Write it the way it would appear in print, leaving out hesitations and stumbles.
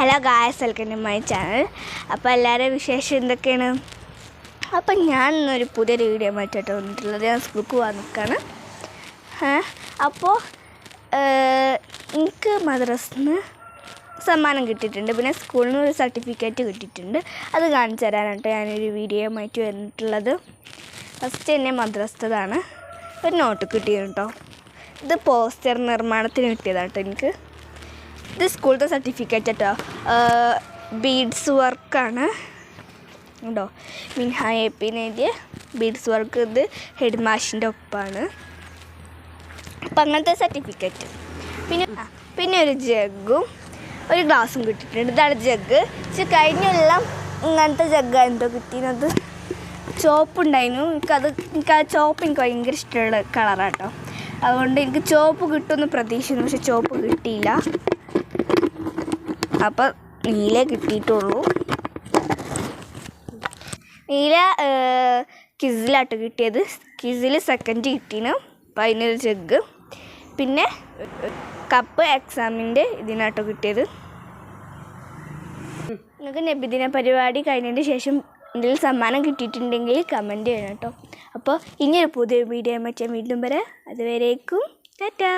Hello guys, welcome to my channel. അപ്പോൾ എല്ലാവരും വിശേഷം എന്തൊക്കെയാണ്? അപ്പം ഞാൻ ഇന്നൊരു പുതിയൊരു വീഡിയോ ആയിട്ടാണ് വന്നിട്ടുള്ളത്. ഞാൻ സ്കൂൾക്ക് പോകാൻ നിൽക്കുകയാണ്. അപ്പോൾ എനിക്ക് മദ്രസയിൽ നിന്ന് സമ്മാനം കിട്ടിയിട്ടുണ്ട്, പിന്നെ സ്കൂളിൽ നിന്ന് ഒരു സർട്ടിഫിക്കറ്റ് കിട്ടിയിട്ടുണ്ട്. അത് കാണിച്ചു തരാനായിട്ട് ഞാനൊരു വീഡിയോ ആയിട്ട് വന്നിട്ടുള്ളത്. ഫസ്റ്റ് തന്നെ മദ്രസത്തതാണ്. ഒരു നോട്ട് കിട്ടിയിരുന്നു കേട്ടോ. ഇത് പോസ്റ്റർ നിർമ്മാണത്തിന് കിട്ടിയതാണ് കേട്ടോ എനിക്ക്. ഇത് സ്കൂളത്തെ സർട്ടിഫിക്കറ്റ് കേട്ടോ. ബീഡ്സ് വർക്കാണ് കേട്ടോ. മിൻഹ AP എഴുതിയ ബീഡ്സ് വർക്ക്. ഇത് ഹെഡ് മാഷിൻ്റെ ഒപ്പമാണ്. അപ്പം അങ്ങനത്തെ സർട്ടിഫിക്കറ്റ്. പിന്നെ ഒരു ജഗ്ഗും ഒരു ഗ്ലാസും കിട്ടിയിട്ടുണ്ട്. ഇതാണ് ജഗ്ഗ്. പക്ഷെ കഴിഞ്ഞുള്ള ഇങ്ങനത്തെ ജഗ്ഗാണ് കിട്ടിയത്. ചോപ്പുണ്ടായിരുന്നു. എനിക്ക് ആ ചോപ്പ് എനിക്ക് ഭയങ്കര ഇഷ്ടമുള്ള കളറാണ് കേട്ടോ. അതുകൊണ്ട് എനിക്ക് ചോപ്പ് കിട്ടുമെന്ന് പ്രതീക്ഷിക്കുന്നു, പക്ഷെ ചോപ്പ് കിട്ടിയില്ല. അപ്പം നീല കിട്ടിയിട്ടുള്ളൂ. നീല ക്വിസിലാട്ടോ കിട്ടിയത്. ക്വിസിൽ സെക്കൻഡ് കിട്ടീന്. അപ്പം അതിനൊരു ജഗ്ഗ്. പിന്നെ കപ്പ് എക്സാമിൻ്റെ ഇതിനാട്ടോ കിട്ടിയത്. നിങ്ങൾക്ക് നബിദിന പരിപാടി കഴിഞ്ഞതിന് ശേഷം എന്തെങ്കിലും സമ്മാനം കിട്ടിയിട്ടുണ്ടെങ്കിൽ കമൻറ്റ് ചെയ്യണം കേട്ടോ. അപ്പോൾ ഇനിയൊരു പുതിയ വീഡിയോ മറ്റേ വീണ്ടും വരെ. അതുവരേക്കും ടാറ്റാ.